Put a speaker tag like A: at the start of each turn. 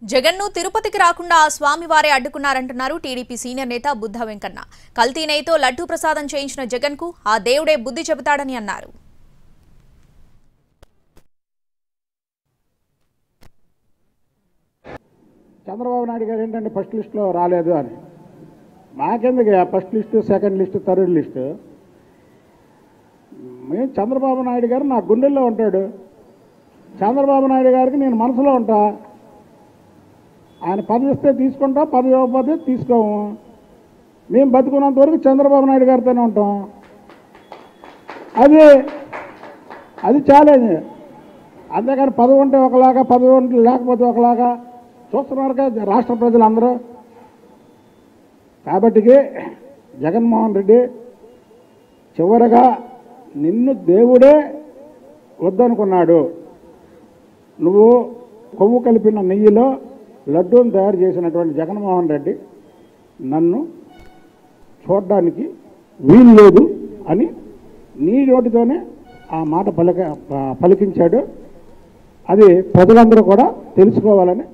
A: జగన్ను తిరుపతికి రాకుండా ఆ స్వామివారే అడ్డుకున్నారంటున్నారు టీడీపీ సీనియర్ నేత బుద్ధ వెంకన్న. కల్తీ నెయ్యితో లడ్డూ ప్రసాదం చేయించిన జగన్కు ఆ దేవుడే బుద్ధి చెబుతాడని అన్నారు.
B: చంద్రబాబు నాయుడు గారు ఏంటంటే ఫస్ట్ లిస్టులో రాలేదు అని, మాకెందుకు first list, second list, third list? మేము చంద్రబాబు నాయుడు గారు నా గుండెల్లో ఉంటాడు. చంద్రబాబు నాయుడు గారికి నేను మనసులో ఉంటా. ఆయన పదవి ఇస్తే తీసుకుంటాం, పదవి ఇవ్వకపోతే తీసుకోము. మేము బతుకున్నంత వరకు చంద్రబాబు నాయుడు గారితోనే ఉంటాం. అది ఛాలెంజ్. అంతేకాని పదవి ఉంటే ఒకలాగా, పదవి ఉంటే లేకపోతే ఒకలాగా చూస్తున్నారుగా రాష్ట్ర ప్రజలందరూ. కాబట్టి జగన్మోహన్ రెడ్డి చివరగా నిన్ను దేవుడే వద్దనుకున్నాడు. నువ్వు కొవ్వు కలిపిన నెయ్యిలో లడ్డూని తయారు చేసినటువంటి జగన్మోహన్ రెడ్డి నన్ను చూడడానికి వీలు లేదు అని నీ నోటితోనే ఆ మాట పలికించాడు. అది ప్రజలందరూ కూడా తెలుసుకోవాలని